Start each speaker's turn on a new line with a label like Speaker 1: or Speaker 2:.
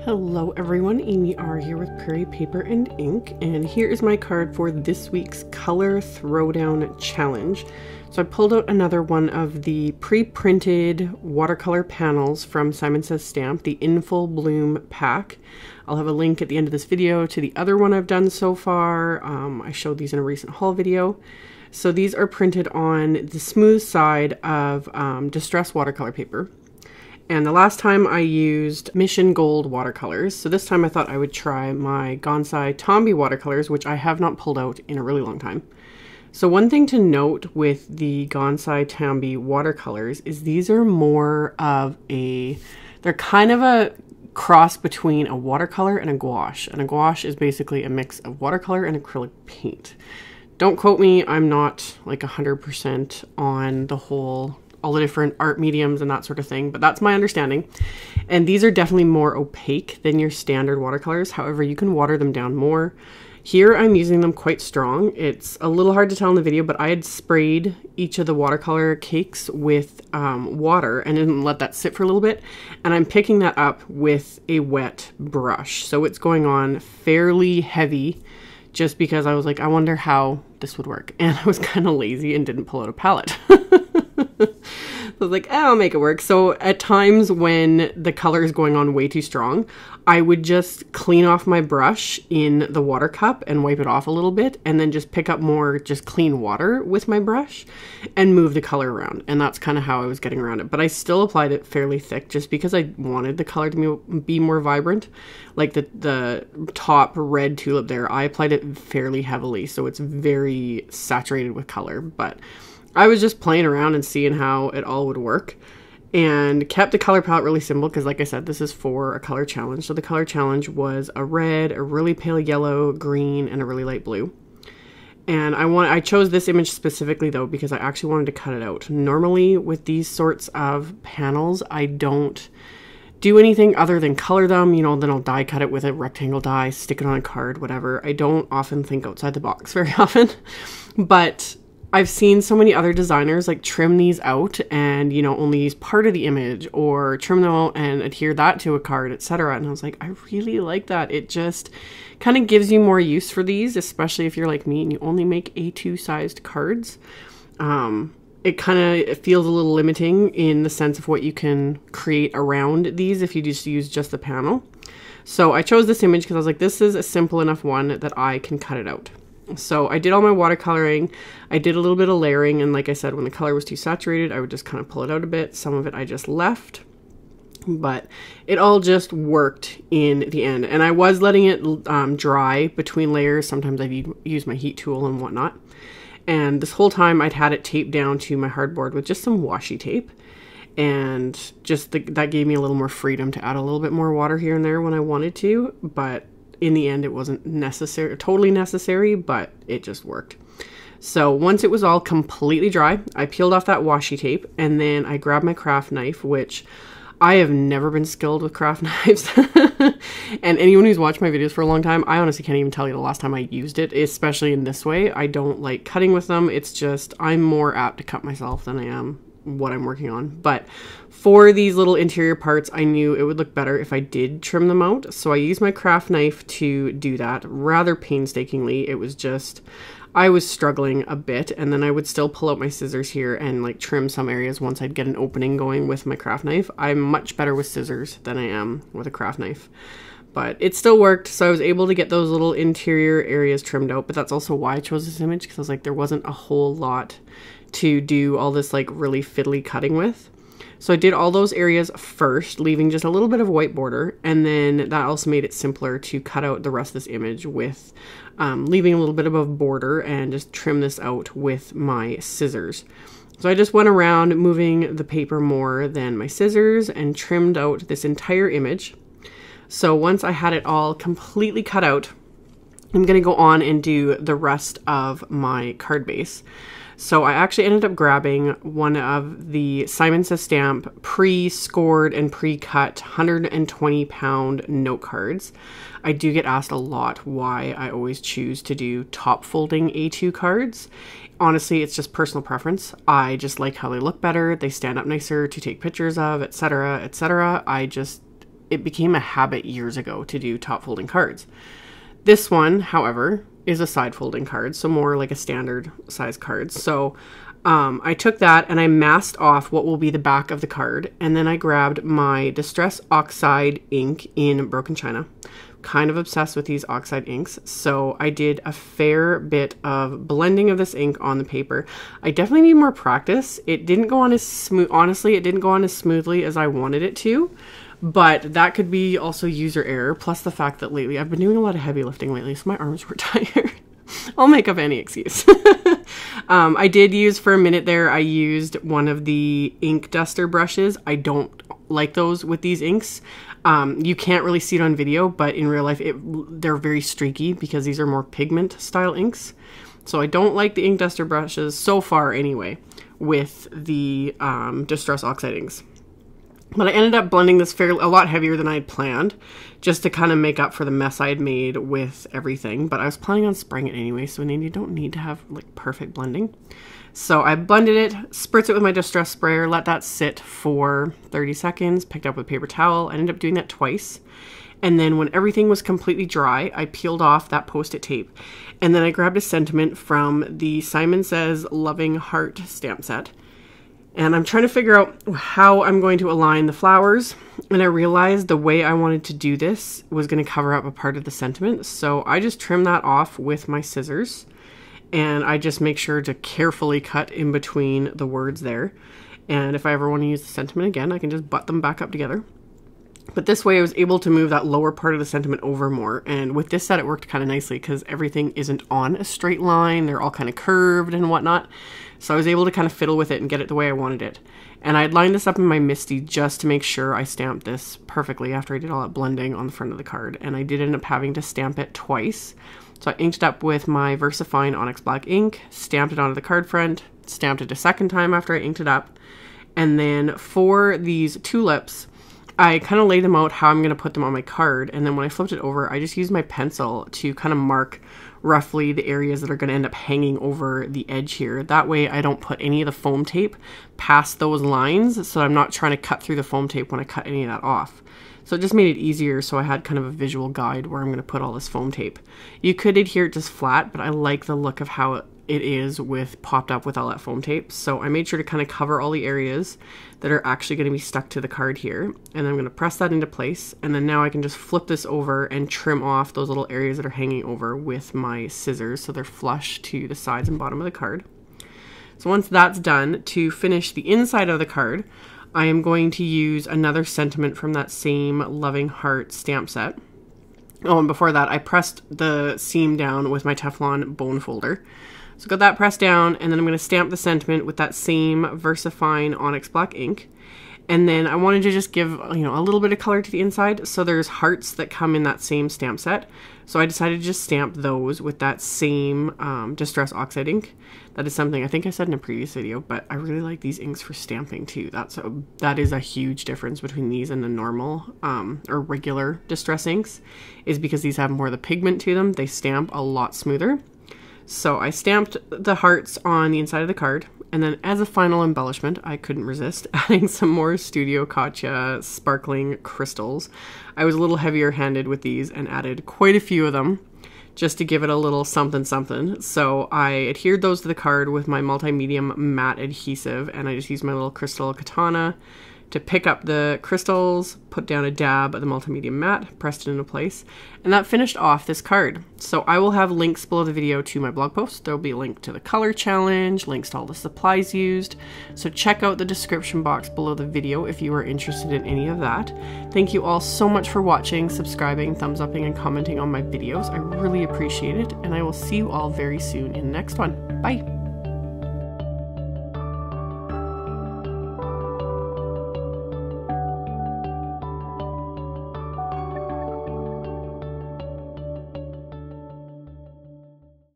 Speaker 1: Hello everyone, AmyR here with Prairie Paper and Ink, and here is my card for this week's Color Throwdown Challenge. So I pulled out another one of the pre-printed watercolor panels from Simon Says Stamp, the In Full Bloom pack. I'll have a link at the end of this video to the other one I've done so far. I showed these in a recent haul video. So these are printed on the smooth side of distress watercolor paper. And the last time I used Mission Gold watercolors, so this time I thought I would try my Gansai Tambi watercolors, which I have not pulled out in a really long time. So one thing to note with the Gansai Tambi watercolors is these are more of they're kind of a cross between a watercolor and a gouache. And a gouache is basically a mix of watercolor and acrylic paint. Don't quote me, I'm not like 100% on all the different art mediums and that sort of thing, but that's my understanding. And these are definitely more opaque than your standard watercolors. However, you can water them down more. Here I'm using them quite strong. It's a little hard to tell in the video, but I had sprayed each of the watercolor cakes with water and didn't let that sit for a little bit. And I'm picking that up with a wet brush. So it's going on fairly heavy just because I was like, I wonder how this would work. And I was kind of lazy and didn't pull out a palette. I was like, I'll make it work. So at times when the color is going on way too strong, I would just clean off my brush in the water cup and wipe it off a little bit, and then just pick up more just clean water with my brush and move the color around. And that's kind of how I was getting around it. But I still applied it fairly thick just because I wanted the color to be more vibrant. Like the top red tulip there, I applied it fairly heavily, so it's very saturated with color. But I was just playing around and seeing how it all would work, and kept the color palette really simple because, like I said, this is for a color challenge. So the color challenge was a red, a really pale yellow, green, and a really light blue. And I chose this image specifically though because I actually wanted to cut it out. Normally with these sorts of panels, I don't do anything other than color them, you know, then I'll die cut it with a rectangle die, stick it on a card, whatever. I don't often think outside the box very often, but I've seen so many other designers like trim these out and, you know, only use part of the image or trim them out and adhere that to a card, etc. And I was like, I really like that. It just kind of gives you more use for these, especially if you're like me and you only make A2 sized cards. It kind of feels a little limiting in the sense of what you can create around these if you just use just the panel. So I chose this image because I was like, this is a simple enough one that I can cut it out. So I did all my watercoloring, I did a little bit of layering, and like I said, when the color was too saturated, I would just kind of pull it out a bit. Some of it I just left, but it all just worked in the end. And I was letting it dry between layers. Sometimes I'd use my heat tool and whatnot. And this whole time I'd had it taped down to my hardboard with just some washi tape. And just that gave me a little more freedom to add a little bit more water here and there when I wanted to, but in the end, it wasn't totally necessary, but it just worked. So once it was all completely dry, I peeled off that washi tape, and then I grabbed my craft knife, which I have never been skilled with craft knives. And anyone who's watched my videos for a long time, I honestly can't even tell you the last time I used it, especially in this way. I don't like cutting with them. It's just, I'm more apt to cut myself than I am what I'm working on. But for these little interior parts, I knew it would look better if I did trim them out. So I used my craft knife to do that rather painstakingly. It was just, I was struggling a bit, and then I would still pull out my scissors here and like trim some areas once I'd get an opening going with my craft knife. I'm much better with scissors than I am with a craft knife, but it still worked. So I was able to get those little interior areas trimmed out, but that's also why I chose this image, because I was like, there wasn't a whole lot to do all this like really fiddly cutting with. So I did all those areas first, leaving just a little bit of white border, and then that also made it simpler to cut out the rest of this image with leaving a little bit of a border and just trim this out with my scissors. So I just went around moving the paper more than my scissors and trimmed out this entire image. So once I had it all completely cut out, I'm going to go on and do the rest of my card base. So I actually ended up grabbing one of the Simon Says Stamp pre-scored and pre-cut 120-pound note cards. I do get asked a lot why I always choose to do top folding A2 cards. Honestly, it's just personal preference. I just like how they look better. They stand up nicer to take pictures of, etc., etc. it became a habit years ago to do top folding cards. This one, however, is a side folding card, so more like a standard size card. So I took that and I masked off what will be the back of the card, and then I grabbed my Distress Oxide ink in Broken China. Kind of obsessed with these oxide inks, so I did a fair bit of blending of this ink on the paper. I definitely need more practice. It didn't go on as smooth, honestly, it didn't go on as smoothly as I wanted it to, but that could be also user error, plus the fact that lately I've been doing a lot of heavy lifting lately, so my arms were tired. I'll make up any excuse. I did use, for a minute there, I used one of the ink duster brushes. I don't like those with these inks. You can't really see it on video, but in real life, they're very streaky because these are more pigment style inks. So I don't like the ink duster brushes so far anyway with the Distress Oxide inks. But I ended up blending this a lot heavier than I had planned, just to kind of make up for the mess I had made with everything. But I was planning on spraying it anyway, so you don't need to have like perfect blending. So I blended it, spritzed it with my Distress sprayer, let that sit for 30 seconds, picked up with a paper towel. I ended up doing that twice. And then when everything was completely dry, I peeled off that Post-it tape. And then I grabbed a sentiment from the Simon Says Loving Heart stamp set. And I'm trying to figure out how I'm going to align the flowers. And I realized the way I wanted to do this was going to cover up a part of the sentiment. So I just trimmed that off with my scissors. And I just make sure to carefully cut in between the words there. And if I ever want to use the sentiment again, I can just butt them back up together. But this way I was able to move that lower part of the sentiment over more. And with this set, it worked kind of nicely because everything isn't on a straight line. They're all kind of curved and whatnot. So I was able to kind of fiddle with it and get it the way I wanted it. And I'd lined this up in my Misty just to make sure I stamped this perfectly after I did all that blending on the front of the card. And I did end up having to stamp it twice. So I inked it up with my VersaFine Onyx Black ink, stamped it onto the card front, stamped it a second time after I inked it up. And then for these tulips, I kind of laid them out how I'm going to put them on my card. And then when I flipped it over, I just used my pencil to kind of mark roughly the areas that are going to end up hanging over the edge here. That way I don't put any of the foam tape past those lines, so I'm not trying to cut through the foam tape when I cut any of that off. So it just made it easier, so I had kind of a visual guide where I'm going to put all this foam tape. You could adhere it just flat, but I like the look of how it is with popped up with all that foam tape. So I made sure to kind of cover all the areas that are actually going to be stuck to the card here. And then I'm going to press that into place. And then now I can just flip this over and trim off those little areas that are hanging over with my scissors, so they're flush to the sides and bottom of the card. So once that's done, to finish the inside of the card, I am going to use another sentiment from that same Loving Heart stamp set. Oh, and before that, I pressed the seam down with my Teflon bone folder. So got that pressed down, and then I'm going to stamp the sentiment with that same VersaFine Onyx Black ink. And then I wanted to just give, a little bit of color to the inside. So there's hearts that come in that same stamp set. So I decided to just stamp those with that same Distress Oxide ink. That is something I think I said in a previous video, but I really like these inks for stamping too. That is a huge difference between these and the normal or regular Distress inks, is because these have more of the pigment to them. They stamp a lot smoother. So I stamped the hearts on the inside of the card, and then as a final embellishment, I couldn't resist adding some more Studio Katya sparkling crystals. I was a little heavier handed with these and added quite a few of them just to give it a little something something. So I adhered those to the card with my multi-medium matte adhesive, and I just used my little crystal katana to pick up the crystals, put down a dab of the multimedia matte, pressed it into place, and that finished off this card. So I will have links below the video to my blog post. There will be a link to the color challenge, links to all the supplies used. So check out the description box below the video if you are interested in any of that. Thank you all so much for watching, subscribing, thumbs upping, and commenting on my videos. I really appreciate it, and I will see you all very soon in the next one. Bye!